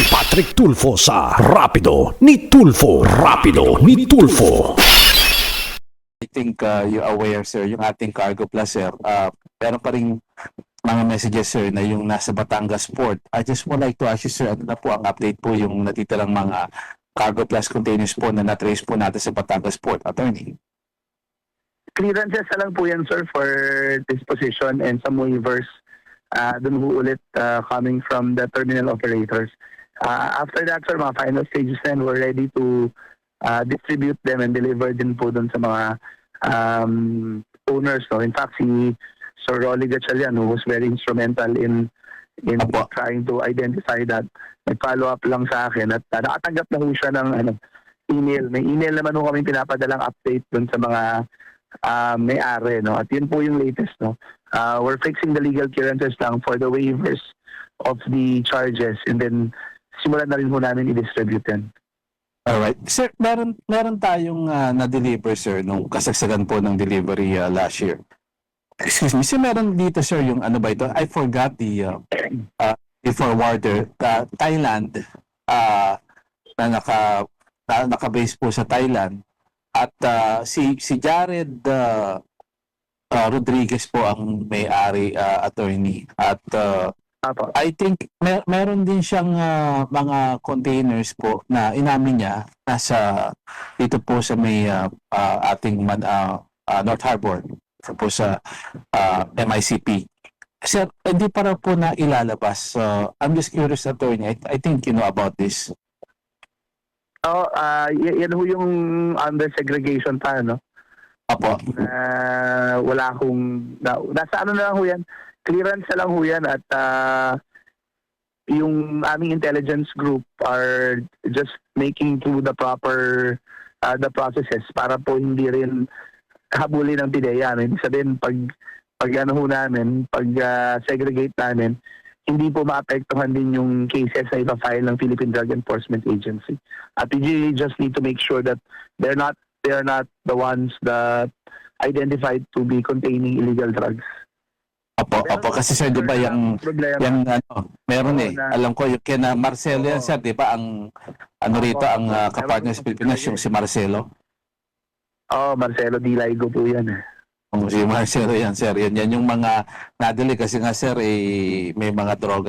si Patrick Tulfo sa Rapido ni Tulfo. Rapido ni Tulfo. I think you're aware, sir, yung ating Cargo Plus, sir, meron pa rin mga messages, sir, na yung nasa Batangas Port. I just would like to ask you, sir, ano na po ang update po yung natitirang mga Cargo Plus containers po na na-trace po natin sa Batangas Port, attorney? Clearances na lang po yan, sir, for disposition and some waivers dun po ulit coming from the terminal operators. After that, sir, mga final stages na yan, we're ready to distribute them and deliver din po dun sa mga owners. No? In fact, si Sir Rolly Gatchalian, who was very instrumental in trying to identify that, nag-follow up lang sa akin at nakatanggap na po siya ng email. May email naman po kami pinapadalang update dun sa mga may-ari. No? At yun po yung latest. No? We're fixing the legal clearances lang for the waivers of the charges and then simulan na rin po namin i-distribute yan. Alright. Sir, meron tayong na-deliver, sir, nung kasagsagan po ng delivery last year. Excuse me, sir, meron dito, sir, yung ano ba ito? I forgot the forwarder. Thailand, na naka-base po sa Thailand. At si Jared Rodriguez po ang may-ari, attorney. At I think meron din siyang mga containers po na inamin niya nasa dito po sa may ating North Harbor po sa MICP. Sir, hindi para po na ilalabas. I'm just curious, attorney. I think you know about this. Yan ho yung under segregation pa, no? Apo. Wala akong nasa ano na lang ho yan, clearance na lang ho yan at yung aming intelligence group are just making through the proper the processes para po hindi rin habulin ng PIDEA. Ibig sabihin pag ano ho namin, pag segregate namin, hindi po maapektuhan din yung cases na ipa-file ng Philippine Drug Enforcement Agency. At we just need to make sure that they are not the ones that identified to be containing illegal drugs. Opo, kasi sir, di ba yung meron alam ko yung kina Marcelo yan, sir, di ba ang rito ang kapartner sa Pilipinas, yung si Marcelo? Marcelo Dilaigo po yan. Si Marcelo yan, sir. Yan yung mga nadali kasi nga, sir, may mga droga